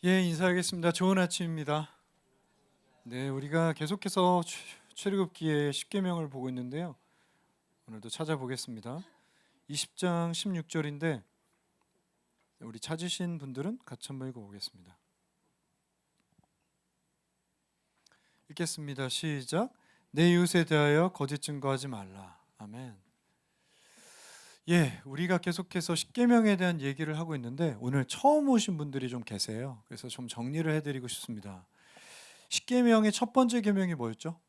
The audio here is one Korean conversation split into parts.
예, 인사하겠습니다. 좋은 아침입니다. 네, 우리가 계속해서 출애굽기의 십계명을 보고 있는데요. 오늘도 찾아보겠습니다. 20장 16절인데 우리 찾으신 분들은 같이 한번 읽어보겠습니다. 읽겠습니다. 시작. 내 이웃에 대하여 거짓 증거하지 말라. 아멘. 예, 우리가 계속해서 십계명에 대한 얘기를 하고 있는데 오늘 처음 오신 분들이 좀 계세요. 그래서 좀 정리를 해드리고 싶습니다. 십계명의 첫 번째 계명이 뭐였죠?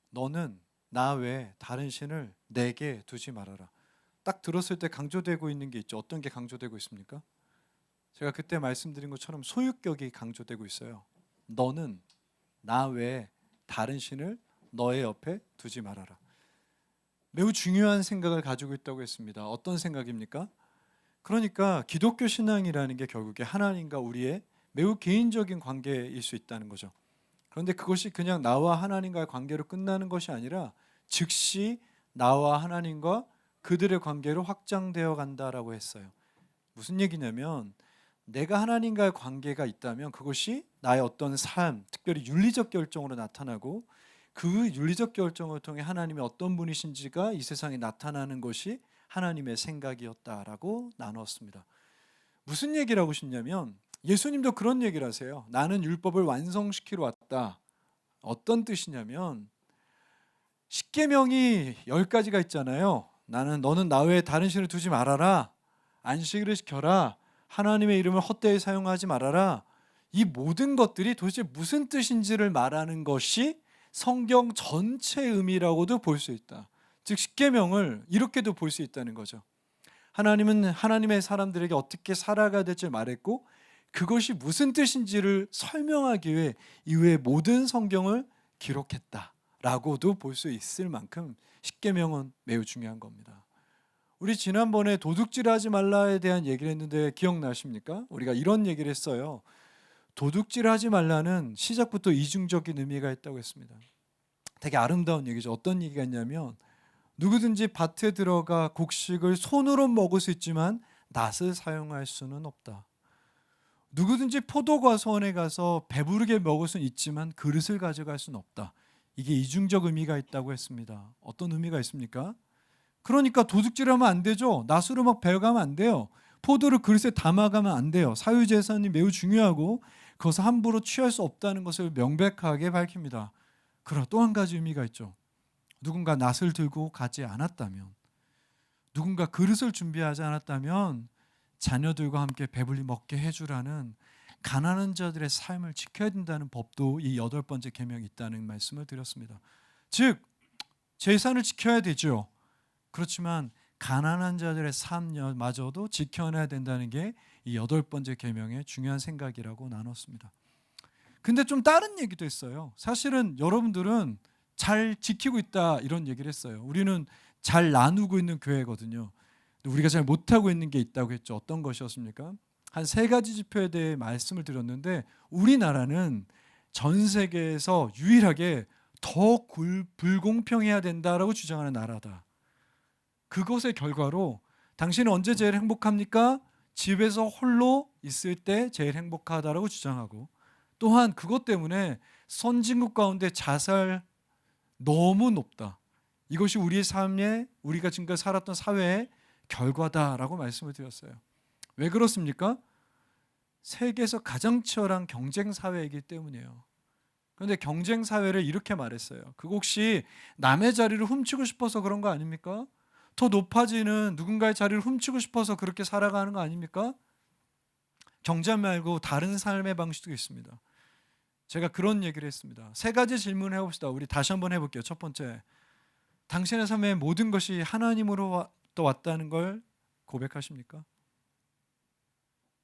너는 나 외에 다른 신을 내게 두지 말아라. 딱 들었을 때 강조되고 있는 게 있죠. 어떤 게 강조되고 있습니까? 제가 그때 말씀드린 것처럼 소유격이 강조되고 있어요. 너는 나 외에 다른 신을 너의 옆에 두지 말아라. 매우 중요한 생각을 가지고 있다고 했습니다. 어떤 생각입니까? 그러니까 기독교 신앙이라는 게 결국에 하나님과 우리의 매우 개인적인 관계일 수 있다는 거죠. 그런데 그것이 그냥 나와 하나님과의 관계로 끝나는 것이 아니라 즉시 나와 하나님과 그들의 관계로 확장되어 간다라고 했어요. 무슨 얘기냐면 내가 하나님과의 관계가 있다면 그것이 나의 어떤 삶, 특별히 윤리적 결정으로 나타나고 그 윤리적 결정을 통해 하나님이 어떤 분이신지가 이 세상에 나타나는 것이 하나님의 생각이었다라고 나눴습니다. 무슨 얘기를 하고 싶냐면 예수님도 그런 얘기를 하세요. 나는 율법을 완성시키러 왔다. 어떤 뜻이냐면 십계명이 10가지가 있잖아요. 너는 나 외에 다른 신을 두지 말아라. 안식일을 지켜라. 하나님의 이름을 헛되이 사용하지 말아라. 이 모든 것들이 도대체 무슨 뜻인지를 말하는 것이 성경 전체의 의미라고도 볼 수 있다. 즉 십계명을 이렇게도 볼 수 있다는 거죠. 하나님은 하나님의 사람들에게 어떻게 살아가야 될지 말했고 그것이 무슨 뜻인지를 설명하기 위해 이후의 모든 성경을 기록했다라고도 볼 수 있을 만큼 십계명은 매우 중요한 겁니다. 우리 지난번에 도둑질하지 말라에 대한 얘기를 했는데 기억나십니까? 우리가 이런 얘기를 했어요. 도둑질하지 말라는 시작부터 이중적인 의미가 있다고 했습니다. 되게 아름다운 얘기죠. 어떤 얘기가 있냐면 누구든지 밭에 들어가 곡식을 손으로 먹을 수 있지만 낫을 사용할 수는 없다. 누구든지 포도과수원에 가서 배부르게 먹을 수는 있지만 그릇을 가져갈 수는 없다. 이게 이중적 의미가 있다고 했습니다. 어떤 의미가 있습니까? 그러니까 도둑질하면 안 되죠. 낫으로 막 베어가면 안 돼요. 포도를 그릇에 담아가면 안 돼요. 사유재산이 매우 중요하고 그것을 함부로 취할 수 없다는 것을 명백하게 밝힙니다. 그러나 또 한 가지 의미가 있죠. 누군가 낫을 들고 가지 않았다면, 누군가 그릇을 준비하지 않았다면 자녀들과 함께 배불리 먹게 해주라는 가난한 자들의 삶을 지켜야 된다는 법도 이 8번째 계명이 있다는 말씀을 드렸습니다. 즉 재산을 지켜야 되죠. 그렇지만 가난한 자들의 삶마저도 지켜내야 된다는 게 이 8번째 계명의 중요한 생각이라고 나눴습니다. 근데 좀 다른 얘기도 했어요. 사실은 여러분들은 잘 지키고 있다 이런 얘기를 했어요. 우리는 잘 나누고 있는 교회거든요. 우리가 잘 못하고 있는 게 있다고 했죠. 어떤 것이었습니까? 한 3가지 지표에 대해 말씀을 드렸는데 우리나라는 전 세계에서 유일하게 더 불공평해야 된다라고 주장하는 나라다. 그것의 결과로 당신은 언제 제일 행복합니까? 집에서 홀로 있을 때 제일 행복하다라고 주장하고 또한 그것 때문에 선진국 가운데 자살 너무 높다. 이것이 우리의 삶에 우리가 지금까지 살았던 사회의 결과다라고 말씀을 드렸어요. 왜 그렇습니까? 세계에서 가장 치열한 경쟁 사회이기 때문이에요. 그런데 경쟁 사회를 이렇게 말했어요. 그거 혹시 남의 자리를 훔치고 싶어서 그런 거 아닙니까? 더 높아지는 누군가의 자리를 훔치고 싶어서 그렇게 살아가는 거 아닙니까? 경제 말고 다른 삶의 방식도 있습니다. 제가 그런 얘기를 했습니다. 3가지 질문을 해봅시다. 우리 다시 한번 해볼게요. 첫 번째, 당신의 삶의 모든 것이 하나님으로 왔다는 걸 고백하십니까?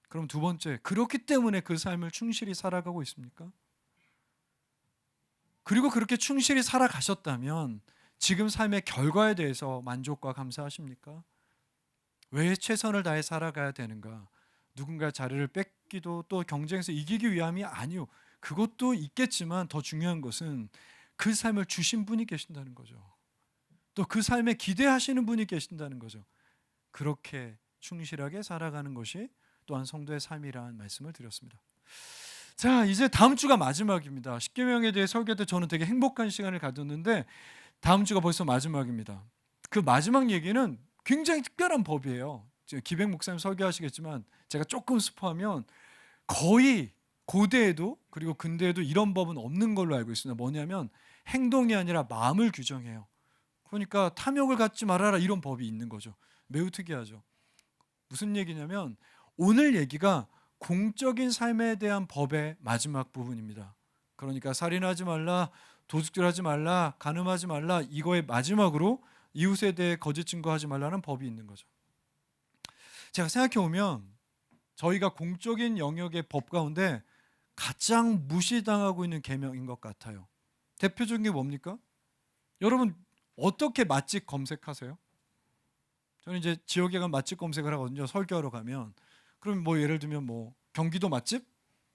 그럼 2번째, 그렇기 때문에 그 삶을 충실히 살아가고 있습니까? 그리고 그렇게 충실히 살아가셨다면 지금 삶의 결과에 대해서 만족과 감사하십니까? 왜 최선을 다해 살아가야 되는가? 누군가의 자리를 뺏기도 또 경쟁에서 이기기 위함이 아니요. 그것도 있겠지만 더 중요한 것은 그 삶을 주신 분이 계신다는 거죠. 또 그 삶에 기대하시는 분이 계신다는 거죠. 그렇게 충실하게 살아가는 것이 또한 성도의 삶이라는 말씀을 드렸습니다. 자, 이제 다음 주가 마지막입니다. 십계명에 대해 설교할 때 저는 되게 행복한 시간을 가졌는데 다음 주가 벌써 마지막입니다. 그 마지막 얘기는 굉장히 특별한 법이에요. 기백 목사님 설교하시겠지만 제가 조금 스포하면 거의 고대에도 그리고 근대에도 이런 법은 없는 걸로 알고 있습니다. 뭐냐면 행동이 아니라 마음을 규정해요. 그러니까 탐욕을 갖지 말아라 이런 법이 있는 거죠. 매우 특이하죠. 무슨 얘기냐면 오늘 얘기가 공적인 삶에 대한 법의 마지막 부분입니다. 그러니까 살인하지 말라, 도둑질하지 말라, 간음하지 말라 이거의 마지막으로 이웃에 대해 거짓 증거하지 말라는 법이 있는 거죠. 제가 생각해 보면 저희가 공적인 영역의 법 가운데 가장 무시당하고 있는 계명인 것 같아요. 대표적인 게 뭡니까? 여러분 어떻게 맛집 검색하세요? 저는 이제 지역에 가면 맛집 검색을 하거든요. 설교하러 가면. 그럼 뭐 예를 들면 뭐 경기도 맛집?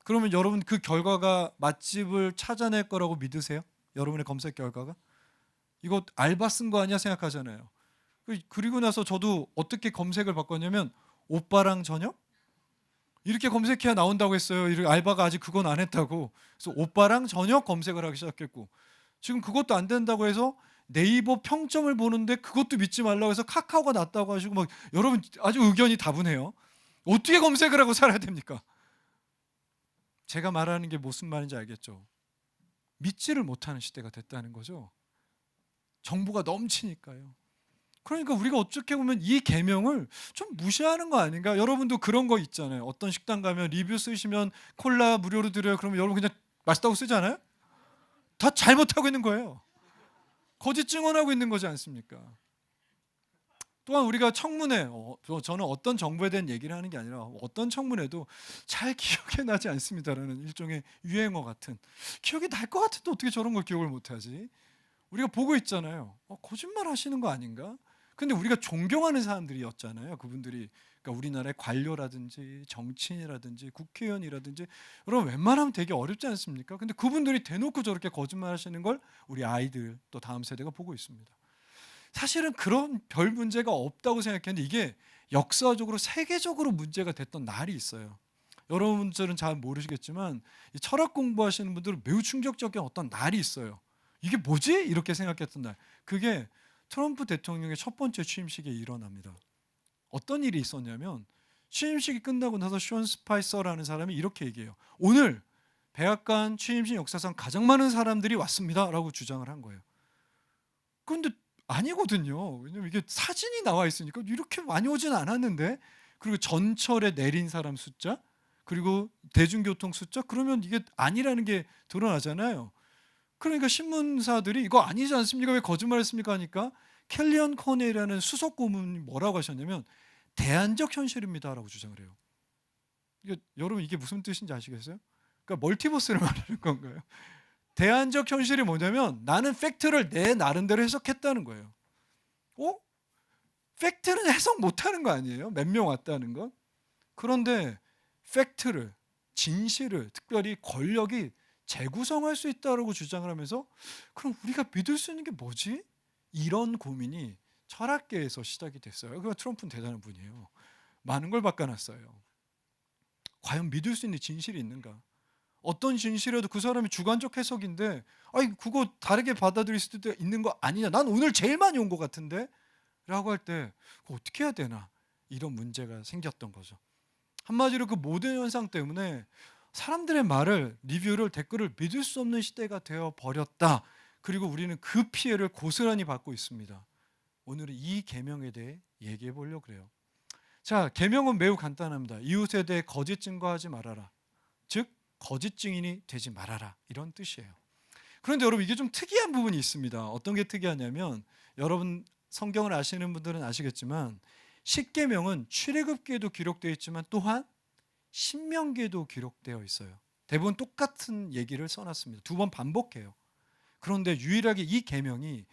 그러면 여러분 그 결과가 맛집을 찾아낼 거라고 믿으세요? 여러분의 검색 결과가? 이거 알바 쓴 거 아니야 생각하잖아요. 그리고 나서 저도 어떻게 검색을 바꿨냐면 오빠랑 저녁? 이렇게 검색해야 나온다고 했어요. 알바가 아직 그건 안 했다고. 그래서 오빠랑 저녁 검색을 하기 시작했고 지금 그것도 안 된다고 해서 네이버 평점을 보는데 그것도 믿지 말라고 해서 카카오가 낫다고 하시고 막 여러분 아주 의견이 다분해요. 어떻게 검색을 하고 살아야 됩니까? 제가 말하는 게 무슨 말인지 알겠죠? 믿지를 못하는 시대가 됐다는 거죠. 정보가 넘치니까요. 그러니까 우리가 어떻게 보면 이 계명을 좀 무시하는 거 아닌가? 여러분도 그런 거 있잖아요. 어떤 식당 가면 리뷰 쓰시면 콜라 무료로 드려요. 그러면 여러분 그냥 맛있다고 쓰잖아요. 다 잘못하고 있는 거예요. 거짓 증언하고 있는 거지 않습니까? 또한 우리가 청문회, 저는 어떤 정부에 대한 얘기를 하는 게 아니라 어떤 청문회도 잘 기억이 나지 않습니다라는 일종의 유행어 같은, 기억이 날 것 같은데 어떻게 저런 걸 기억을 못하지? 우리가 보고 있잖아요. 거짓말 하시는 거 아닌가? 근데 우리가 존경하는 사람들이었잖아요. 그분들이. 그러니까 우리나라의 관료라든지 정치인이라든지 국회의원이라든지 여러분 웬만하면 되게 어렵지 않습니까? 근데 그분들이 대놓고 저렇게 거짓말 하시는 걸 우리 아이들 또 다음 세대가 보고 있습니다. 사실은 그런 별 문제가 없다고 생각했는데 이게 역사적으로 세계적으로 문제가 됐던 날이 있어요. 여러분들은 잘 모르시겠지만 이 철학 공부하시는 분들은 매우 충격적인 어떤 날이 있어요. 이게 뭐지? 이렇게 생각했던 날. 그게 트럼프 대통령의 첫 번째 취임식에 일어납니다. 어떤 일이 있었냐면 취임식이 끝나고 나서 션 스파이서라는 사람이 이렇게 얘기해요. 오늘 백악관 취임식 역사상 가장 많은 사람들이 왔습니다 라고 주장을 한 거예요. 그런데 아니거든요. 왜냐면 이게 사진이 나와 있으니까 이렇게 많이 오진 않았는데, 그리고 전철에 내린 사람 숫자, 그리고 대중교통 숫자, 그러면 이게 아니라는 게 드러나잖아요. 그러니까 신문사들이 이거 아니지 않습니까? 왜 거짓말했습니까? 하니까 켈리언 코네이라는 수석 고문이 뭐라고 하셨냐면 대안적 현실입니다라고 주장을 해요. 여러분 이게 무슨 뜻인지 아시겠어요? 그러니까 멀티버스를 말하는 건가요? 대안적 현실이 뭐냐면 나는 팩트를 내 나름대로 해석했다는 거예요. 팩트는 해석 못하는 거 아니에요? 몇 명 왔다는 건. 그런데 팩트를, 진실을, 특별히 권력이 재구성할 수 있다고 주장을 하면서 그럼 우리가 믿을 수 있는 게 뭐지? 이런 고민이 철학계에서 시작이 됐어요. 그러니까 트럼프는 대단한 분이에요. 많은 걸 바꿔놨어요. 과연 믿을 수 있는 진실이 있는가? 어떤 진실이라도 그 사람이 주관적 해석인데 그거 다르게 받아들일 수도 있는 거 아니냐? 난 오늘 제일 많이 온 것 같은데? 라고 할 때 어떻게 해야 되나? 이런 문제가 생겼던 거죠. 한마디로 그 모든 현상 때문에 사람들의 말을, 리뷰를, 댓글을 믿을 수 없는 시대가 되어버렸다. 그리고 우리는 그 피해를 고스란히 받고 있습니다. 오늘은 이 계명에 대해 얘기해 보려고 그래요. 자, 계명은 매우 간단합니다. 이웃에 대해 거짓 증거하지 말아라. 즉 거짓 증인이 되지 말아라. 이런 뜻이에요. 그런데 여러분 이게 좀 특이한 부분이 있습니다. 어떤 게 특이하냐면 여러분 성경을 아시는 분들은 아시겠지만 십계명은 출애굽기에도 기록되어 있지만 또한 신명기에도 기록되어 있어요. 대부분 똑같은 얘기를 써놨습니다. 두 번 반복해요. 그런데 유일하게 이 계명이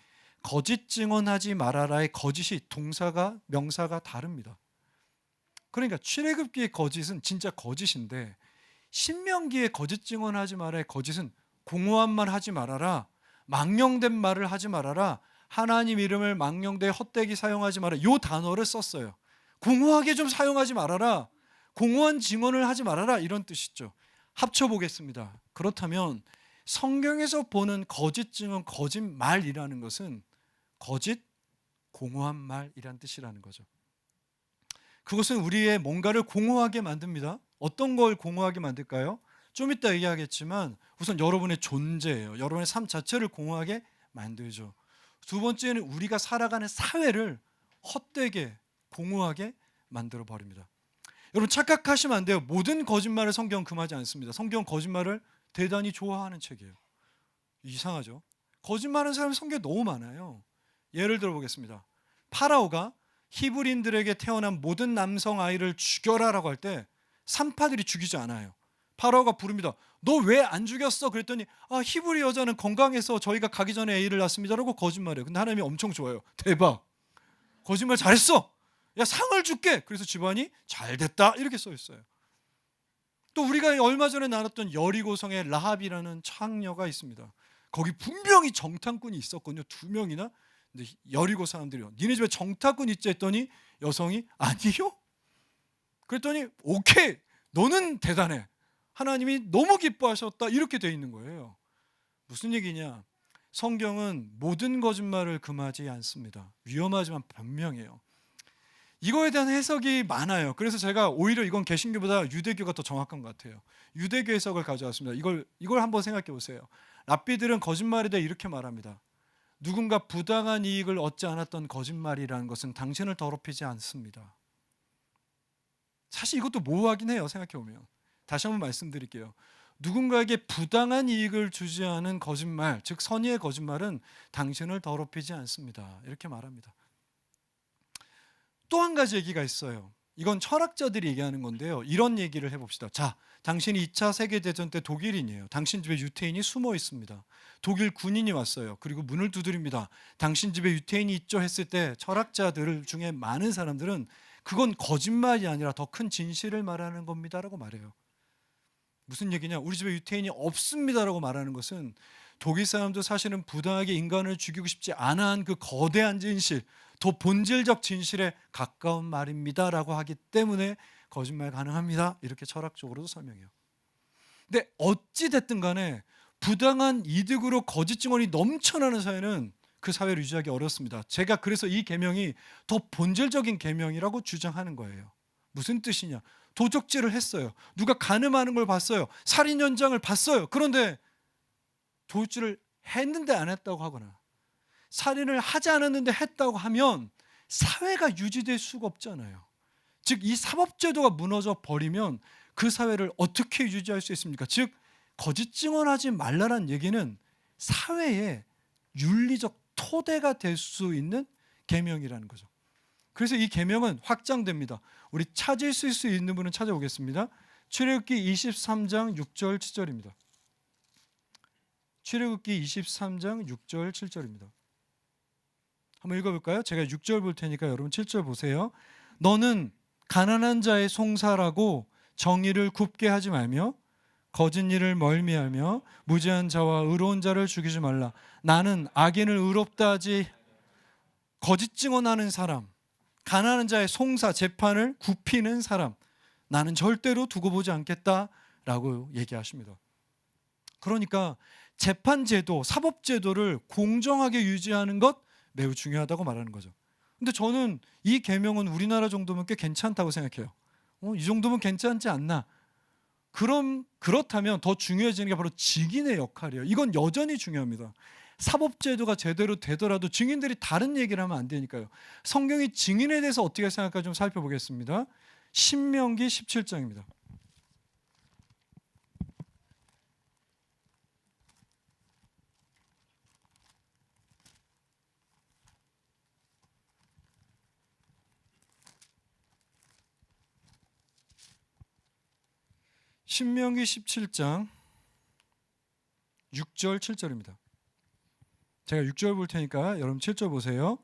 거짓 증언하지 말아라의 거짓이 동사가 명사가 다릅니다. 그러니까 출애굽기의 거짓은 진짜 거짓인데 신명기의 거짓 증언하지 말아라의 거짓은 공허한 말 하지 말아라, 망령된 말을 하지 말아라, 하나님 이름을 망령되이 헛되게 사용하지 말아라. 이 단어를 썼어요. 공허하게 좀 사용하지 말아라, 공허한 증언을 하지 말아라 이런 뜻이죠. 합쳐보겠습니다. 그렇다면 성경에서 보는 거짓 증언, 거짓말이라는 것은 거짓, 공허한 말이란 뜻이라는 거죠. 그것은 우리의 뭔가를 공허하게 만듭니다. 어떤 걸 공허하게 만들까요? 좀 이따 얘기하겠지만 우선 여러분의 존재예요. 여러분의 삶 자체를 공허하게 만들죠. 두 번째는 우리가 살아가는 사회를 헛되게 공허하게 만들어 버립니다. 여러분 착각하시면 안 돼요. 모든 거짓말을 성경은 금하지 않습니다. 성경은 거짓말을 대단히 좋아하는 책이에요. 이상하죠? 거짓말하는 사람이 성경에 너무 많아요. 예를 들어 보겠습니다. 파라오가 히브리인들에게 태어난 모든 남성 아이를 죽여라라고 할 때 산파들이 죽이지 않아요. 파라오가 부릅니다. 너 왜 안 죽였어? 그랬더니 히브리 여자는 건강해서 저희가 가기 전에 아이를 낳습니다라고 거짓말해요. 근데 하나님이 엄청 좋아요. 대박. 거짓말 잘했어. 야 상을 줄게. 그래서 집안이 잘 됐다 이렇게 써 있어요. 또 우리가 얼마 전에 나눴던 여리고성의 라합이라는 창녀가 있습니다. 거기 분명히 정탐꾼이 있었거든요. 2명이나. 근데 여리고 사람들이요. 니네 집에 정탐꾼 있지 했더니 여성이 아니요. 그랬더니 오케이. 너는 대단해. 하나님이 너무 기뻐하셨다. 이렇게 돼 있는 거예요. 무슨 얘기냐? 성경은 모든 거짓말을 금하지 않습니다. 위험하지만 변명해요. 이거에 대한 해석이 많아요. 그래서 제가 오히려 이건 개신교보다 유대교가 더 정확한 것 같아요. 유대교 해석을 가져왔습니다. 이걸 한번 생각해 보세요. 랍비들은 거짓말에 대해 이렇게 말합니다. 누군가 부당한 이익을 얻지 않았던 거짓말이라는 것은 당신을 더럽히지 않습니다. 사실 이것도 모호하긴 해요. 생각해 보면. 다시 한번 말씀드릴게요. 누군가에게 부당한 이익을 주지 않은 거짓말, 즉 선의의 거짓말은 당신을 더럽히지 않습니다. 이렇게 말합니다. 또 한 가지 얘기가 있어요. 이건 철학자들이 얘기하는 건데요. 이런 얘기를 해봅시다. 자, 당신이 2차 세계대전 때 독일인이에요. 당신 집에 유태인이 숨어 있습니다. 독일 군인이 왔어요. 그리고 문을 두드립니다. 당신 집에 유태인이 있죠 했을 때 철학자들 중에 많은 사람들은 그건 거짓말이 아니라 더 큰 진실을 말하는 겁니다라고 말해요. 무슨 얘기냐? 우리 집에 유태인이 없습니다라고 말하는 것은 독일 사람도 사실은 부당하게 인간을 죽이고 싶지 않아 한 그 거대한 진실, 더 본질적 진실에 가까운 말입니다라고 하기 때문에 거짓말 가능합니다. 이렇게 철학적으로도 설명해요. 근데 어찌 됐든 간에 부당한 이득으로 거짓 증언이 넘쳐나는 사회는 그 사회를 유지하기 어렵습니다. 제가 그래서 이 계명이 더 본질적인 계명이라고 주장하는 거예요. 무슨 뜻이냐? 도적질을 했어요. 누가 간음하는 걸 봤어요. 살인 현장을 봤어요. 그런데 도둑질을 했는데 안 했다고 하거나 살인을 하지 않았는데 했다고 하면 사회가 유지될 수가 없잖아요. 즉 이 사법제도가 무너져 버리면 그 사회를 어떻게 유지할 수 있습니까? 즉 거짓 증언하지 말라는 얘기는 사회의 윤리적 토대가 될 수 있는 계명이라는 거죠. 그래서 이 계명은 확장됩니다. 우리 찾을 수 있는 분은 찾아오겠습니다. 출애굽기 23장 6절 7절입니다. 출애굽기 23장 6절 7절입니다. 한번 읽어볼까요? 제가 6절 볼 테니까 여러분 7절 보세요. 너는 가난한 자의 송사라고 정의를 굽게 하지 말며 거짓 일을 멀미하며 무죄한 자와 의로운 자를 죽이지 말라. 나는 악인을 의롭다 하지 거짓 증언하는 사람, 가난한 자의 송사 재판을 굽히는 사람 나는 절대로 두고 보지 않겠다라고 얘기하십니다. 그러니까 재판제도, 사법제도를 공정하게 유지하는 것 매우 중요하다고 말하는 거죠. 근데 저는 이 계명은 우리나라 정도면 꽤 괜찮다고 생각해요. 이 정도면 괜찮지 않나? 그렇다면 더 중요해지는 게 바로 증인의 역할이에요. 이건 여전히 중요합니다. 사법제도가 제대로 되더라도 증인들이 다른 얘기를 하면 안 되니까요. 성경이 증인에 대해서 어떻게 생각할까 좀 살펴보겠습니다. 신명기 17장입니다. 신명기 17장 6절 7절입니다. 제가 6절 볼 테니까 여러분 7절 보세요.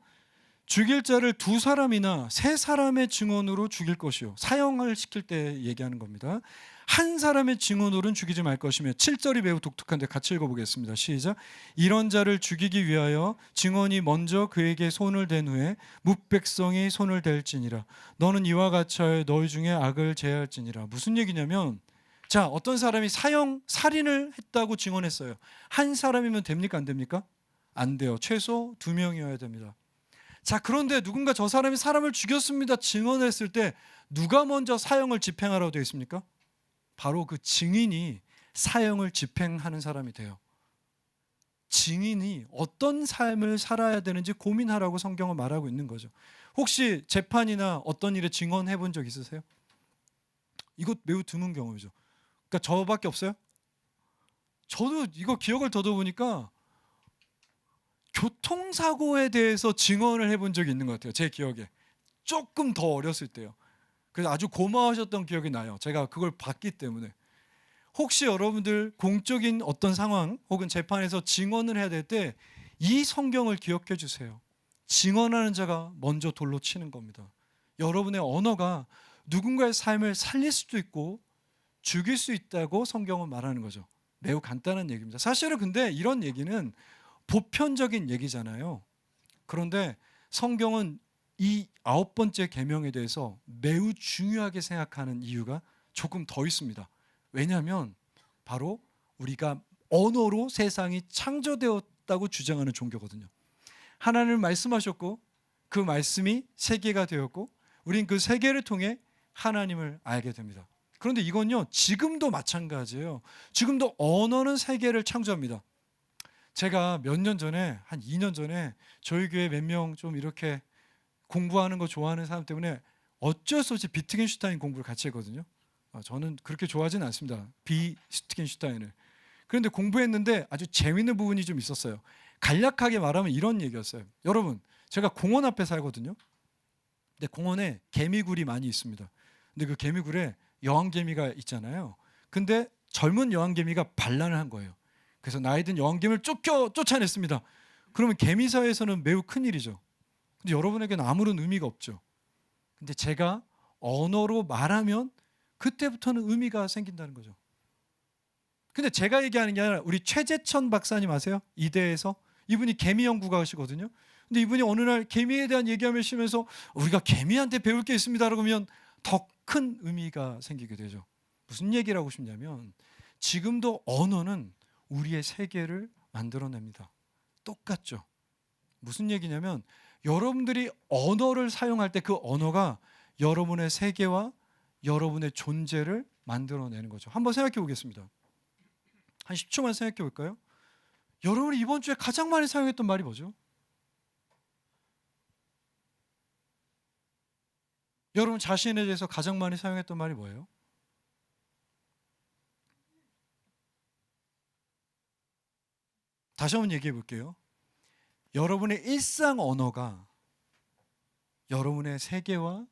죽일 자를 2사람이나 3사람의 증언으로 죽일 것이요. 사형을 시킬 때 얘기하는 겁니다. 한 사람의 증언으로는 죽이지 말 것이며 7절이 매우 독특한데 같이 읽어보겠습니다. 시작. 이런 자를 죽이기 위하여 증언이 먼저 그에게 손을 댄 후에 뭇백성이 손을 댈지니라. 너는 이와 같이 하여 너희 중에 악을 제할지니라. 무슨 얘기냐면 자, 어떤 사람이 살인을 했다고 증언했어요. 한 사람이면 됩니까? 안 됩니까? 안 돼요. 최소 2명이어야 됩니다. 자, 그런데 누군가 저 사람이 사람을 죽였습니다 증언했을 때 누가 먼저 사형을 집행하라고 되어 있습니까? 바로 그 증인이 사형을 집행하는 사람이 돼요. 증인이 어떤 삶을 살아야 되는지 고민하라고 성경은 말하고 있는 거죠. 혹시 재판이나 어떤 일에 증언해 본 적 있으세요? 이거 매우 드문 경험이죠. 그러니까 저밖에 없어요? 저도 이거 기억을 더듬으니까 교통사고에 대해서 증언을 해본 적이 있는 것 같아요. 제 기억에. 조금 더 어렸을 때요. 그래서 아주 고마우셨던 기억이 나요. 제가 그걸 봤기 때문에. 혹시 여러분들 공적인 어떤 상황 혹은 재판에서 증언을 해야 될 때 이 성경을 기억해 주세요. 증언하는 자가 먼저 돌로 치는 겁니다. 여러분의 언어가 누군가의 삶을 살릴 수도 있고 죽일 수 있다고 성경은 말하는 거죠. 매우 간단한 얘기입니다. 사실은 근데 이런 얘기는 보편적인 얘기잖아요. 그런데 성경은 이 9번째 계명에 대해서 매우 중요하게 생각하는 이유가 조금 더 있습니다. 왜냐하면 바로 우리가 언어로 세상이 창조되었다고 주장하는 종교거든요. 하나님을 말씀하셨고 그 말씀이 세계가 되었고 우린 그 세계를 통해 하나님을 알게 됩니다. 그런데 이건요 지금도 마찬가지예요. 지금도 언어는 세계를 창조합니다. 제가 몇 년 전에 한 2년 전에 저희 교회 몇 명 좀 이렇게 공부하는 거 좋아하는 사람 때문에 어쩔 수 없이 비트겐슈타인 공부를 같이 했거든요. 저는 그렇게 좋아하지는 않습니다. 비트겐슈타인을. 그런데 공부했는데 아주 재미있는 부분이 좀 있었어요. 간략하게 말하면 이런 얘기였어요. 여러분, 제가 공원 앞에 살거든요. 근데 공원에 개미굴이 많이 있습니다. 근데 그 개미굴에 여왕개미가 있잖아요. 근데 젊은 여왕개미가 반란을 한 거예요. 그래서 나이 든 여왕개미를 쫓아냈습니다. 그러면 개미사회에서는 매우 큰일이죠. 근데 여러분에게는 아무런 의미가 없죠. 근데 제가 언어로 말하면 그때부터는 의미가 생긴다는 거죠. 근데 제가 얘기하는 게 아니라 우리 최재천 박사님 아세요? 이대에서 이분이 개미 연구가 하시거든요. 근데 이분이 어느 날 개미에 대한 얘기하시면서 우리가 개미한테 배울 게 있습니다 그러면 더 큰 의미가 생기게 되죠. 무슨 얘기를 하고 싶냐면 지금도 언어는 우리의 세계를 만들어냅니다. 똑같죠. 무슨 얘기냐면 여러분들이 언어를 사용할 때 그 언어가 여러분의 세계와 여러분의 존재를 만들어내는 거죠. 한번 생각해 보겠습니다. 한 10초만 생각해 볼까요? 여러분이 이번 주에 가장 많이 사용했던 말이 뭐죠? 여러분 자신에 대해서 가장 많이 사용했던 말이 뭐예요? 다시 한번 얘기해 볼게요. 여러분의 일상 언어가 여러분의 세계와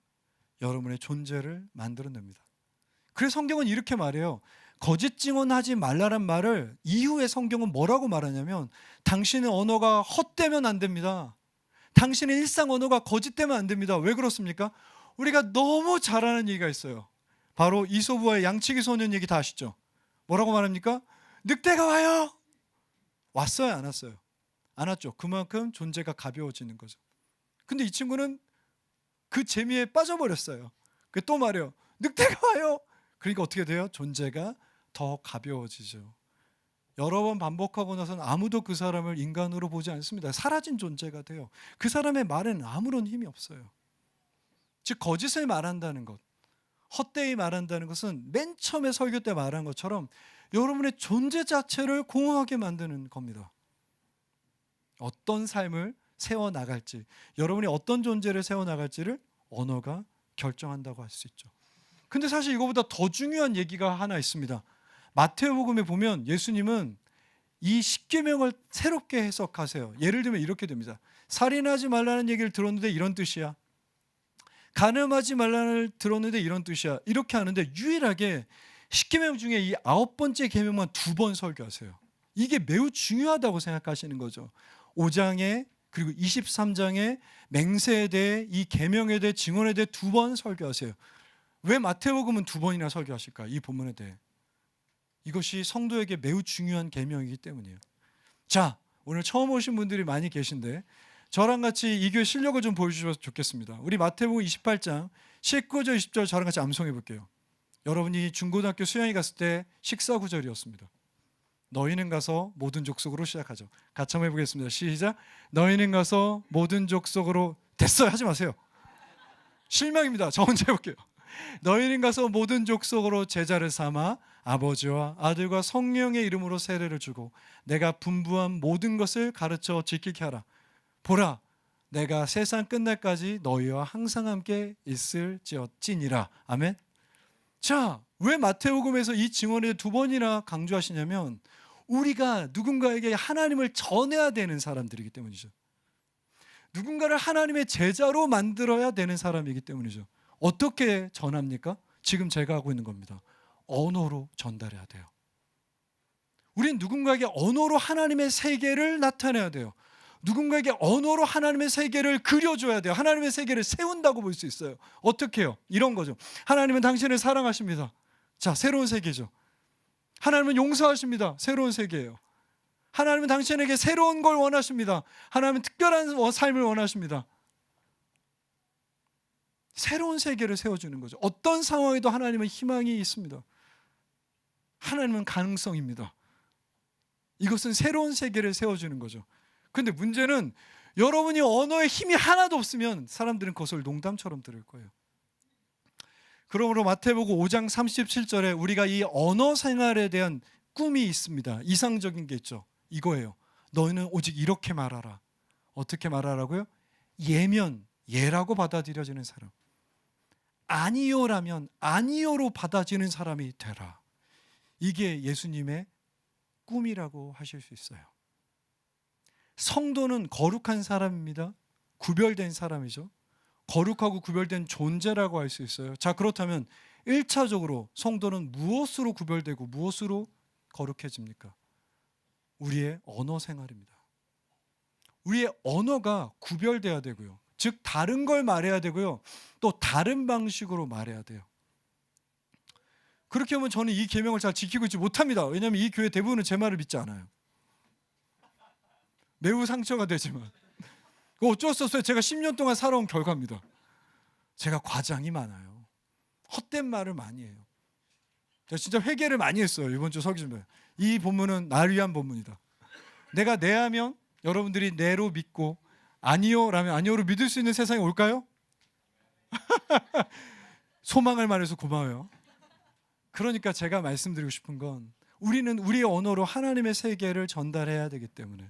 여러분의 존재를 만들어냅니다. 그래서 성경은 이렇게 말해요. 거짓 증언하지 말라란 말을 이후에 성경은 뭐라고 말하냐면 당신의 언어가 헛되면 안 됩니다. 당신의 일상 언어가 거짓되면 안 됩니다. 왜 그렇습니까? 우리가 너무 잘 아는 얘기가 있어요. 바로 이소부와의 양치기 소년 얘기 다 아시죠? 뭐라고 말합니까? 늑대가 와요. 왔어요, 안 왔어요? 안 왔죠. 그만큼 존재가 가벼워지는 거죠. 근데 이 친구는 그 재미에 빠져버렸어요. 또 말해요. 늑대가 와요. 그러니까 어떻게 돼요? 존재가 더 가벼워지죠. 여러 번 반복하고 나서는 아무도 그 사람을 인간으로 보지 않습니다. 사라진 존재가 돼요. 그 사람의 말에는 아무런 힘이 없어요. 즉 거짓을 말한다는 것, 헛되이 말한다는 것은 맨 처음에 설교 때 말한 것처럼 여러분의 존재 자체를 공허하게 만드는 겁니다. 어떤 삶을 세워나갈지, 여러분이 어떤 존재를 세워나갈지를 언어가 결정한다고 할 수 있죠. 근데 사실 이거보다 더 중요한 얘기가 하나 있습니다. 마태복음에 보면 예수님은 이 십계명을 새롭게 해석하세요. 예를 들면 이렇게 됩니다. 살인하지 말라는 얘기를 들었는데 이런 뜻이야. 간음하지 말라는 들었는데 이런 뜻이야. 이렇게 하는데 유일하게 십계명 중에 이 9번째 계명만 2번 설교하세요. 이게 매우 중요하다고 생각하시는 거죠. 5장에 그리고 23장에 맹세에 대해 이 계명에 대해 증언에 대해 2번 설교하세요. 왜 마태복음은 2번이나 설교하실까? 이 본문에 대해. 이것이 성도에게 매우 중요한 계명이기 때문이에요. 자, 오늘 처음 오신 분들이 많이 계신데 저랑 같이 이 교회 실력을 좀 보여주셔서 좋겠습니다. 우리 마태복음 28장 19절 20절 저랑 같이 암송해 볼게요. 여러분이 중고등학교 수양회 갔을 때 식사 구절이었습니다. 너희는 가서 모든 족속으로 시작하죠. 같이 한번 해보겠습니다. 시작. 너희는 가서 모든 족속으로. 됐어요. 하지 마세요. 실망입니다. 저 혼자 해볼게요. 너희는 가서 모든 족속으로 제자를 삼아 아버지와 아들과 성령의 이름으로 세례를 주고 내가 분부한 모든 것을 가르쳐 지키게 하라. 보라, 내가 세상 끝날까지 너희와 항상 함께 있을지어찌니라. 아멘. 자, 왜 마태복음에서 이 증언을 두 번이나 강조하시냐면 우리가 누군가에게 하나님을 전해야 되는 사람들이기 때문이죠. 누군가를 하나님의 제자로 만들어야 되는 사람이기 때문이죠. 어떻게 전합니까? 지금 제가 하고 있는 겁니다. 언어로 전달해야 돼요. 우린 누군가에게 언어로 하나님의 세계를 나타내야 돼요. 누군가에게 언어로 하나님의 세계를 그려줘야 돼요. 하나님의 세계를 세운다고 볼 수 있어요. 어떻게 해요? 이런 거죠. 하나님은 당신을 사랑하십니다. 자, 새로운 세계죠. 하나님은 용서하십니다. 새로운 세계예요. 하나님은 당신에게 새로운 걸 원하십니다. 하나님은 특별한 삶을 원하십니다. 새로운 세계를 세워주는 거죠. 어떤 상황에도 하나님은 희망이 있습니다. 하나님은 가능성입니다. 이것은 새로운 세계를 세워주는 거죠. 그런데 문제는 여러분이 언어에 힘이 하나도 없으면 사람들은 그것을 농담처럼 들을 거예요. 그러므로 마태복음 5장 37절에 우리가 이 언어 생활에 대한 꿈이 있습니다. 이상적인 게 있죠. 이거예요. 너희는 오직 이렇게 말하라. 어떻게 말하라고요? 예면 예라고 받아들여지는 사람, 아니요라면 아니요로 받아지는 사람이 되라. 이게 예수님의 꿈이라고 하실 수 있어요. 성도는 거룩한 사람입니다. 구별된 사람이죠. 거룩하고 구별된 존재라고 할 수 있어요. 자, 그렇다면 1차적으로 성도는 무엇으로 구별되고 무엇으로 거룩해집니까? 우리의 언어 생활입니다. 우리의 언어가 구별돼야 되고요. 즉 다른 걸 말해야 되고요. 또 다른 방식으로 말해야 돼요. 그렇게 하면 저는 이 계명을 잘 지키고 있지 못합니다. 왜냐하면 이 교회 대부분은 제 말을 믿지 않아요. 매우 상처가 되지만 어쩔 수 없어요. 제가 10년 동안 살아온 결과입니다. 제가 과장이 많아요. 헛된 말을 많이 해요. 제가 진짜 회개를 많이 했어요. 이번 주 설교 준비에. 이 본문은 나를 위한 본문이다. 내가 네 하면 여러분들이 네로 믿고 아니요라면 아니요로 믿을 수 있는 세상이 올까요? 소망을 말해서 고마워요. 그러니까 제가 말씀드리고 싶은 건 우리는 우리의 언어로 하나님의 세계를 전달해야 되기 때문에,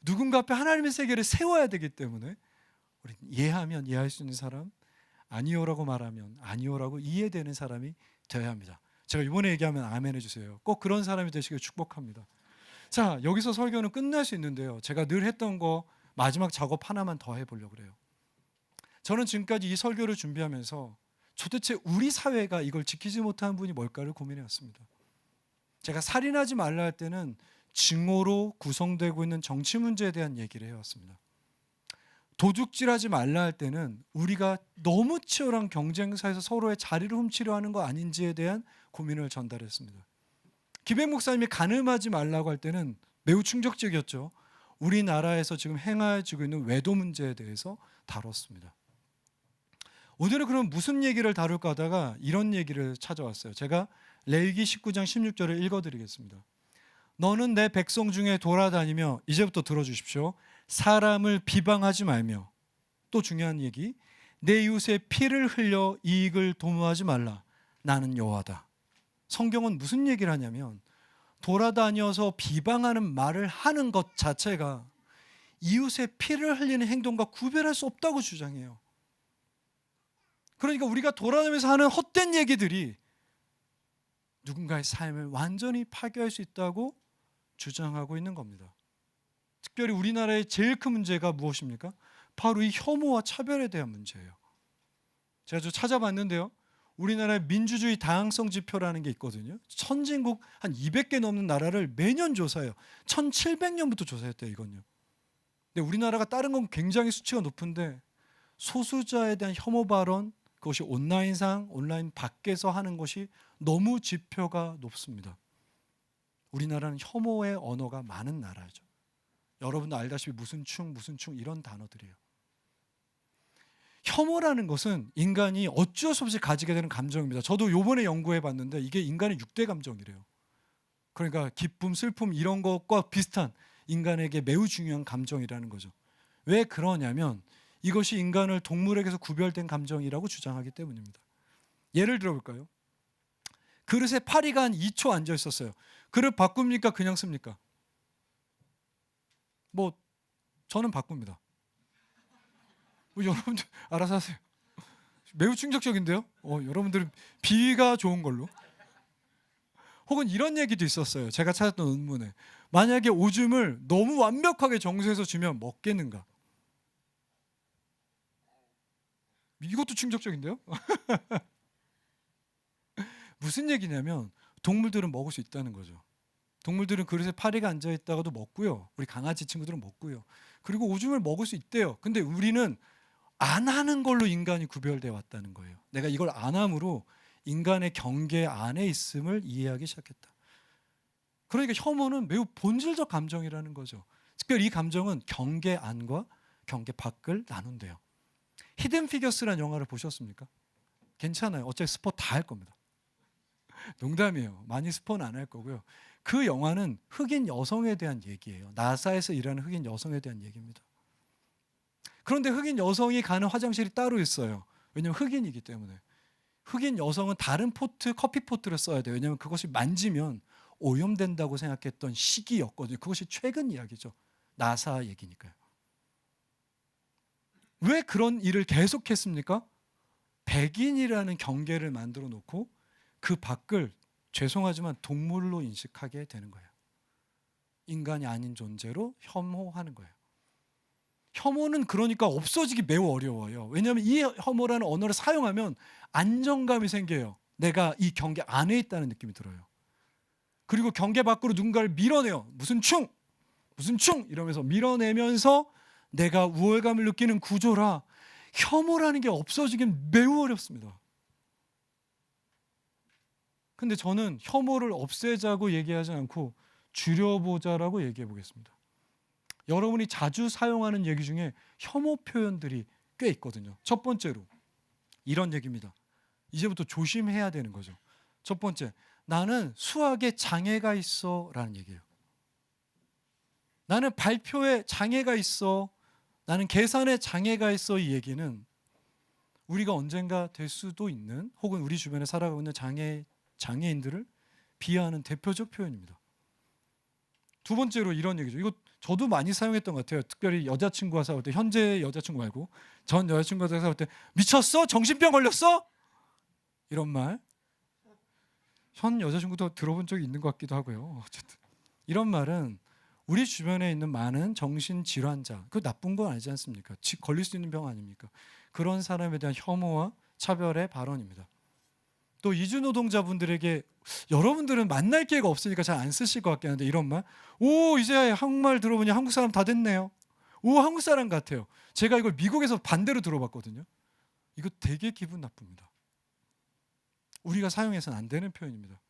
누군가 앞에 하나님의 세계를 세워야 되기 때문에 우리는 예하면 이해할 수 있는 사람, 아니요라고 말하면 아니요라고 이해되는 사람이 되어야 합니다. 제가 이번에 얘기하면 아멘 해주세요. 꼭 그런 사람이 되시길 축복합니다. 자, 여기서 설교는 끝날 수 있는데요. 제가 늘 했던 거 마지막 작업 하나만 더 해보려고 그래요. 저는 지금까지 이 설교를 준비하면서 도대체 우리 사회가 이걸 지키지 못하는 분이 뭘까를 고민해왔습니다. 제가 살인하지 말라 할 때는 증오로 구성되고 있는 정치 문제에 대한 얘기를 해왔습니다. 도둑질하지 말라 할 때는 우리가 너무 치열한 경쟁사에서 서로의 자리를 훔치려 하는 거 아닌지에 대한 고민을 전달했습니다. 김행 목사님이 간음하지 말라고 할 때는 매우 충격적이었죠. 우리나라에서 지금 행해지고 있는 외도 문제에 대해서 다뤘습니다. 오늘은 그럼 무슨 얘기를 다룰까 하다가 이런 얘기를 찾아왔어요. 제가 레위기 19장 16절을 읽어드리겠습니다. 너는 내 백성 중에 돌아다니며, 이제부터 들어주십시오. 사람을 비방하지 말며, 또 중요한 얘기, 내 이웃의 피를 흘려 이익을 도모하지 말라. 나는 여호와다. 성경은 무슨 얘기를 하냐면 돌아다녀서 비방하는 말을 하는 것 자체가 이웃의 피를 흘리는 행동과 구별할 수 없다고 주장해요. 그러니까 우리가 돌아다니면서 하는 헛된 얘기들이 누군가의 삶을 완전히 파괴할 수 있다고 주장하고 있는 겁니다. 특별히 우리나라의 제일 큰 문제가 무엇입니까? 바로 이 혐오와 차별에 대한 문제예요. 제가 좀 찾아봤는데요. 우리나라의 민주주의 다양성 지표라는 게 있거든요. 선진국 한 200개 넘는 나라를 매년 조사해요. 1700년부터 조사했대요, 이건요. 근데 우리나라가 다른 건 굉장히 수치가 높은데 소수자에 대한 혐오 발언, 그것이 온라인상, 온라인 밖에서 하는 것이 너무 지표가 높습니다. 우리나라는 혐오의 언어가 많은 나라죠. 여러분도 알다시피 무슨 충 이런 단어들이에요. 혐오라는 것은 인간이 어쩔 수 없이 가지게 되는 감정입니다. 저도 요번에 연구해 봤는데 이게 인간의 6대 감정이래요. 그러니까 기쁨, 슬픔 이런 것과 비슷한 인간에게 매우 중요한 감정이라는 거죠. 왜 그러냐면 이것이 인간을 동물에게서 구별된 감정이라고 주장하기 때문입니다. 예를 들어볼까요? 그릇에 파리가 한 2초 앉아 있었어요. 그릇 바꿉니까? 그냥 씁니까? 뭐 저는 바꿉니다. 뭐 여러분들 알아서 하세요. 매우 충격적인데요. 여러분들은 비위가 좋은 걸로. 혹은 이런 얘기도 있었어요. 제가 찾았던 논문에 만약에 오줌을 너무 완벽하게 정수해서 주면 먹겠는가? 이것도 충격적인데요. 무슨 얘기냐면 동물들은 먹을 수 있다는 거죠. 동물들은 그릇에 파리가 앉아 있다가도 먹고요. 우리 강아지 친구들은 먹고요. 그리고 오줌을 먹을 수 있대요. 근데 우리는 안 하는 걸로 인간이 구별되어 왔다는 거예요. 내가 이걸 안 함으로 인간의 경계 안에 있음을 이해하기 시작했다. 그러니까 혐오는 매우 본질적 감정이라는 거죠. 특별히 이 감정은 경계 안과 경계 밖을 나눈대요. 히든 피겨스라는 영화를 보셨습니까? 괜찮아요. 어차피 스포 다 할 겁니다. 농담이에요. 많이 스포는 안 할 거고요. 그 영화는 흑인 여성에 대한 얘기예요. 나사에서 일하는 흑인 여성에 대한 얘기입니다. 그런데 흑인 여성이 가는 화장실이 따로 있어요. 왜냐하면 흑인이기 때문에. 흑인 여성은 다른 포트, 커피 포트를 써야 돼요. 왜냐하면 그것이 만지면 오염된다고 생각했던 시기였거든요. 그것이 최근 이야기죠. 나사 얘기니까요. 왜 그런 일을 계속했습니까? 백인이라는 경계를 만들어 놓고 그 밖을 죄송하지만 동물로 인식하게 되는 거예요. 인간이 아닌 존재로 혐오하는 거예요. 혐오는 그러니까 없어지기 매우 어려워요. 왜냐하면 이 혐오라는 언어를 사용하면 안정감이 생겨요. 내가 이 경계 안에 있다는 느낌이 들어요. 그리고 경계 밖으로 누군가를 밀어내요. 무슨 충 이러면서 밀어내면서 내가 우월감을 느끼는 구조라 혐오라는 게 없어지긴 매우 어렵습니다. 근데 저는 혐오를 없애자고 얘기하지 않고 줄여보자라고 얘기해 보겠습니다. 여러분이 자주 사용하는 얘기 중에 혐오 표현들이 꽤 있거든요. 첫 번째로 이런 얘기입니다. 이제부터 조심해야 되는 거죠. 첫 번째, 나는 수학에 장애가 있어 라는 얘기예요. 나는 발표에 장애가 있어, 나는 계산에 장애가 있어. 이 얘기는 우리가 언젠가 될 수도 있는 혹은 우리 주변에 살아가고 있는 장애인들을 비하하는 대표적 표현입니다. 두 번째로 이런 얘기죠. 이거 저도 많이 사용했던 것 같아요. 특별히 여자친구와 싸울 때, 현재 여자친구 말고 전 여자친구와 싸울 때 미쳤어? 정신병 걸렸어? 이런 말. 현 여자친구도 들어본 적이 있는 것 같기도 하고요. 어쨌든 이런 말은 우리 주변에 있는 많은 정신질환자, 그 나쁜 건 아니지 않습니까? 걸릴 수 있는 병 아닙니까? 그런 사람에 대한 혐오와 차별의 발언입니다. 또 이주노동자분들에게 여러분들은 만날 기회가 없으니까 잘 안 쓰실 것 같긴 한데 이런 말, 오 이제 한국말 들어보니 한국 사람 다 됐네요. 오 한국 사람 같아요. 제가 이걸 미국에서 반대로 들어봤거든요. 이거 되게 기분 나쁩니다. 우리가 사용해서는 안 되는 표현입니다.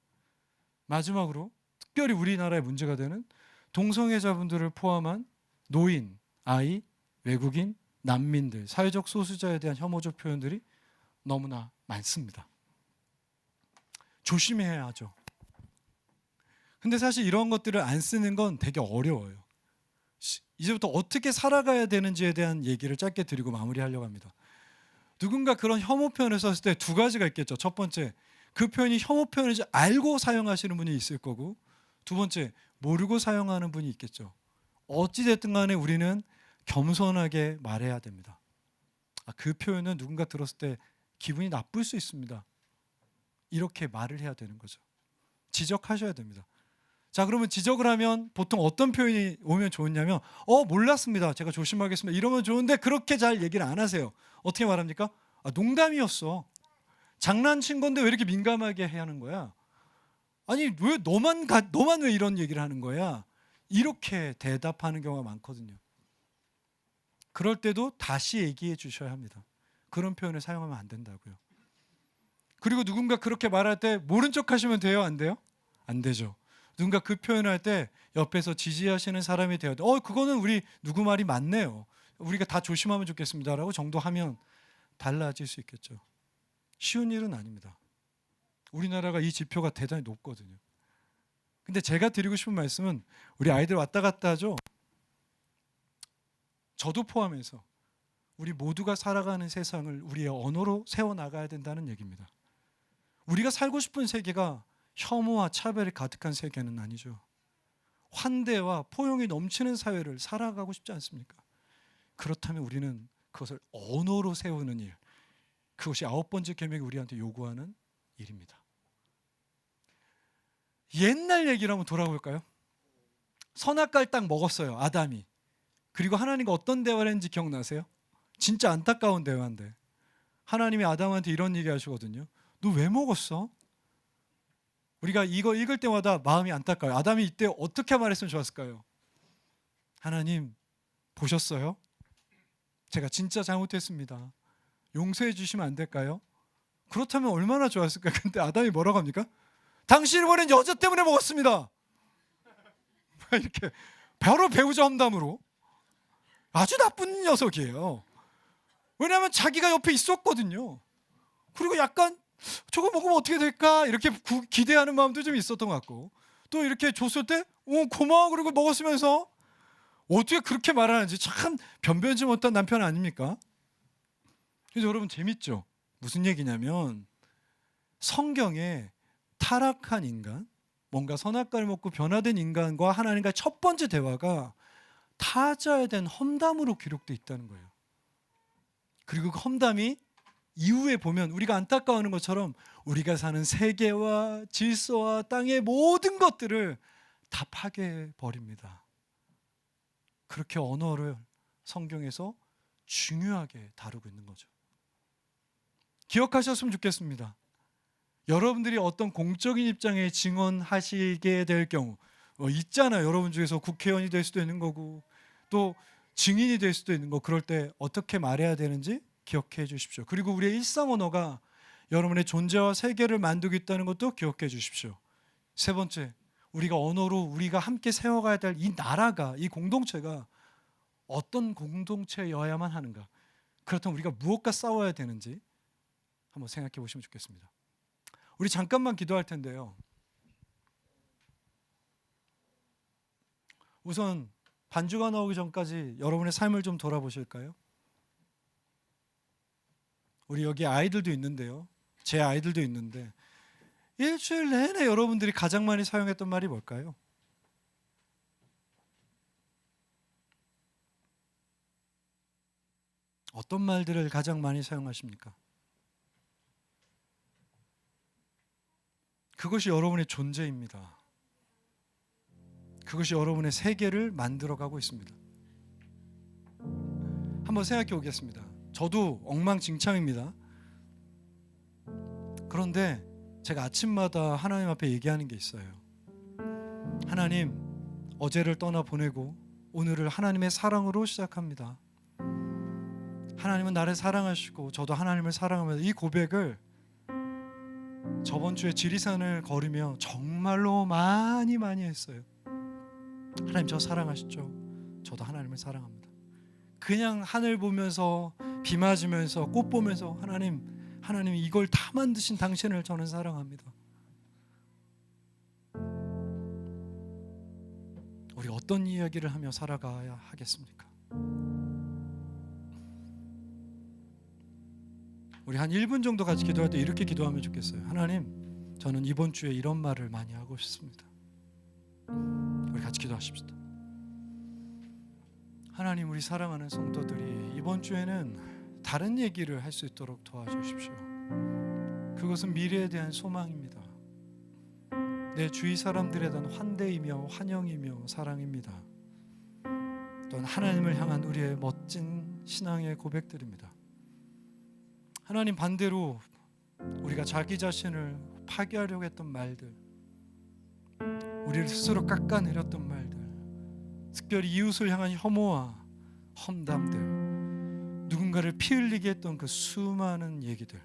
마지막으로 특별히 우리나라에 문제가 되는 동성애자분들을 포함한 노인, 아이, 외국인, 난민들, 사회적 소수자에 대한 혐오적 표현들이 너무나 많습니다. 조심해야 하죠. 근데 사실 이런 것들을 안 쓰는 건 되게 어려워요. 이제부터 어떻게 살아가야 되는지에 대한 얘기를 짧게 드리고 마무리하려고 합니다. 누군가 그런 혐오 표현을 썼을 때 두 가지가 있겠죠. 첫 번째, 그 표현이 혐오 표현인지 알고 사용하시는 분이 있을 거고, 두 번째, 모르고 사용하는 분이 있겠죠. 어찌됐든 간에 우리는 겸손하게 말해야 됩니다. 그 표현은 누군가 들었을 때 기분이 나쁠 수 있습니다. 이렇게 말을 해야 되는 거죠. 지적하셔야 됩니다. 자, 그러면 지적을 하면 보통 어떤 표현이 오면 좋냐면 몰랐습니다. 제가 조심하겠습니다. 이러면 좋은데 그렇게 잘 얘기를 안 하세요. 어떻게 말합니까? 농담이었어. 장난친 건데 왜 이렇게 민감하게 해야 하는 거야? 아니 왜 너만 왜 이런 얘기를 하는 거야? 이렇게 대답하는 경우가 많거든요. 그럴 때도 다시 얘기해 주셔야 합니다. 그런 표현을 사용하면 안 된다고요. 그리고 누군가 그렇게 말할 때 모른 척 하시면 돼요? 안 돼요? 안 되죠. 누군가 그 표현을 할 때 옆에서 지지하시는 사람이 되어야 돼. 그거는 우리 누구 말이 맞네요. 우리가 다 조심하면 좋겠습니다라고 정도 하면 달라질 수 있겠죠. 쉬운 일은 아닙니다. 우리나라가 이 지표가 대단히 높거든요. 근데 제가 드리고 싶은 말씀은 우리 아이들 왔다 갔다 하죠. 저도 포함해서 우리 모두가 살아가는 세상을 우리의 언어로 세워나가야 된다는 얘기입니다. 우리가 살고 싶은 세계가 혐오와 차별이 가득한 세계는 아니죠. 환대와 포용이 넘치는 사회를 살아가고 싶지 않습니까? 그렇다면 우리는 그것을 언어로 세우는 일, 그것이 9번째 계명이 우리한테 요구하는 일입니다. 옛날 얘기를 한번 돌아볼까요? 선악과를 딱 먹었어요, 아담이. 그리고 하나님과 어떤 대화를 했는지 기억나세요? 진짜 안타까운 대화인데 하나님이 아담한테 이런 얘기 하시거든요. 너 왜 먹었어? 우리가 이거 읽을 때마다 마음이 안타까워요. 아담이 이때 어떻게 말했으면 좋았을까요? 하나님 보셨어요? 제가 진짜 잘못했습니다. 용서해 주시면 안 될까요? 그렇다면 얼마나 좋았을까요? 근데 아담이 뭐라고 합니까? 당신이 보낸 여자 때문에 먹었습니다. 이렇게 바로 배우자 험담으로. 아주 나쁜 녀석이에요. 왜냐하면 자기가 옆에 있었거든요. 그리고 약간 저거 먹으면 어떻게 될까 이렇게 기대하는 마음도 좀 있었던 것 같고, 또 이렇게 줬을 때 고마워 그리고 먹었으면서 어떻게 그렇게 말하는지 참 변변치 못한 남편 아닙니까? 그래서 여러분 재밌죠? 무슨 얘기냐면 성경에 타락한 인간, 뭔가 선악과를 먹고 변화된 인간과 하나님과 첫 번째 대화가 타자에 대한 험담으로 기록되어 있다는 거예요. 그리고 그 험담이 이후에 보면 우리가 안타까워하는 것처럼 우리가 사는 세계와 질서와 땅의 모든 것들을 다 파괴해버립니다. 그렇게 언어를 성경에서 중요하게 다루고 있는 거죠. 기억하셨으면 좋겠습니다. 여러분들이 어떤 공적인 입장에 증언하시게 될 경우 있잖아요. 여러분 중에서 국회의원이 될 수도 있는 거고 또 증인이 될 수도 있는 거, 그럴 때 어떻게 말해야 되는지 기억해 주십시오. 그리고 우리의 일상 언어가 여러분의 존재와 세계를 만들고 있다는 것도 기억해 주십시오. 세 번째, 우리가 언어로 우리가 함께 세워가야 될 이 나라가, 이 공동체가 어떤 공동체여야만 하는가, 그렇다면 우리가 무엇과 싸워야 되는지 한번 생각해 보시면 좋겠습니다. 우리 잠깐만 기도할 텐데요. 우선 반주가 나오기 전까지 여러분의 삶을 좀 돌아보실까요? 우리 여기 아이들도 있는데요. 제 아이들도 있는데 일주일 내내 여러분들이 가장 많이 사용했던 말이 뭘까요? 어떤 말들을 가장 많이 사용하십니까? 그것이 여러분의 존재입니다. 그것이 여러분의 세계를 만들어가고 있습니다. 한번 생각해 보겠습니다. 저도 엉망진창입니다. 그런데 제가 아침마다 하나님 앞에 얘기하는 게 있어요. 하나님, 어제를 떠나보내고 오늘을 하나님의 사랑으로 시작합니다. 하나님은 나를 사랑하시고 저도 하나님을 사랑합니다. 이 고백을 저번 주에 지리산을 걸으며 정말로 많이 했어요. 하나님, 저 사랑하시죠? 저도 하나님을 사랑합니다. 그냥 하늘 보면서 비 맞으면서 꽃 보면서 하나님 이걸 다 만드신 당신을 저는 사랑합니다. 우리 어떤 이야기를 하며 살아가야 하겠습니까? 우리 한 1분 정도 같이 기도할 때 이렇게 기도하면 좋겠어요. 하나님, 저는 이번 주에 이런 말을 많이 하고 싶습니다. 우리 같이 기도하십시다. 하나님, 우리 사랑하는 성도들이 이번 주에는 다른 얘기를 할 수 있도록 도와주십시오. 그것은 미래에 대한 소망입니다. 내 주위 사람들에 대한 환대이며 환영이며 사랑입니다. 또한 하나님을 향한 우리의 멋진 신앙의 고백들입니다. 하나님, 반대로 우리가 자기 자신을 파괴하려고 했던 말들, 우리를 스스로 깎아내렸던 말들, 특별히 이웃을 향한 혐오와 험담들, 누군가를 피 흘리게 했던 그 수많은 얘기들,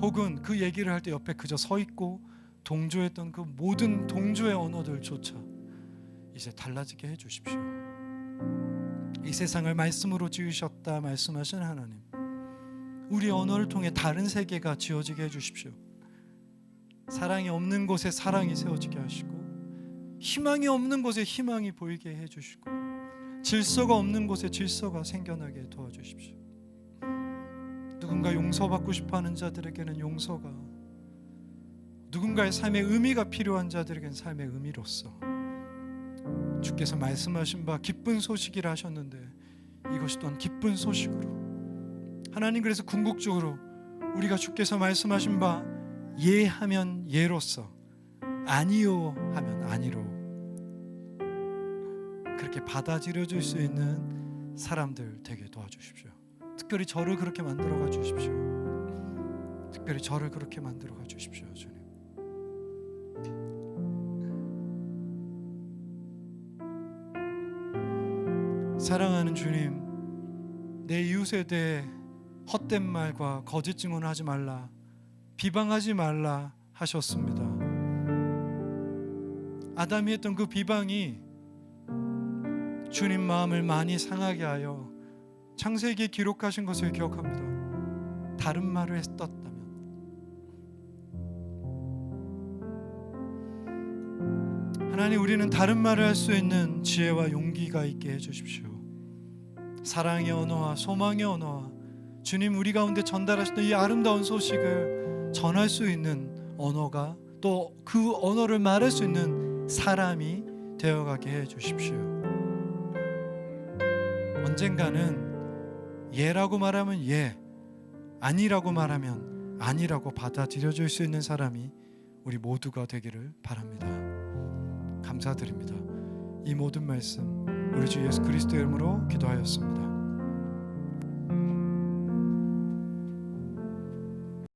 혹은 그 얘기를 할 때 옆에 그저 서 있고 동조했던 그 모든 동조의 언어들조차 이제 달라지게 해주십시오. 이 세상을 말씀으로 지으셨다 말씀하신 하나님, 우리 언어를 통해 다른 세계가 지어지게 해주십시오. 사랑이 없는 곳에 사랑이 세워지게 하시고, 희망이 없는 곳에 희망이 보이게 해주시고, 질서가 없는 곳에 질서가 생겨나게 도와주십시오. 누군가 용서받고 싶어하는 자들에게는 용서가, 누군가의 삶에 의미가 필요한 자들에게는 삶의 의미로서 주께서 말씀하신 바 기쁜 소식이라 하셨는데, 이것이 또한 기쁜 소식으로 하나님, 그래서 궁극적으로 우리가 주께서 말씀하신 바 예하면 예로서, 아니요 하면 아니로 그렇게 받아들여질 수 있는 사람들 되게 도와주십시오. 특별히 저를 그렇게 만들어가 주십시오. 특별히 저를 그렇게 만들어가 주십시오. 주님, 사랑하는 주님, 내 이웃에 대해 헛된 말과 거짓 증언하지 말라, 비방하지 말라 하셨습니다. 아담이 했던 그 비방이 주님 마음을 많이 상하게 하여 창세기에 기록하신 것을 기억합니다. 다른 말을 했었다면, 하나님, 우리는 다른 말을 할 수 있는 지혜와 용기가 있게 해주십시오. 사랑의 언어와 소망의 언어와 주님 우리 가운데 전달하시는 이 아름다운 소식을 전할 수 있는 언어가, 또 그 언어를 말할 수 있는 사람이 되어가게 해주십시오. 언젠가는 예라고 말하면 예, 아니라고 말하면 아니라고 받아들여질 수 있는 사람이 우리 모두가 되기를 바랍니다. 감사드립니다. 이 모든 말씀 우리 주 예수 그리스도의 이름으로 기도하였습니다.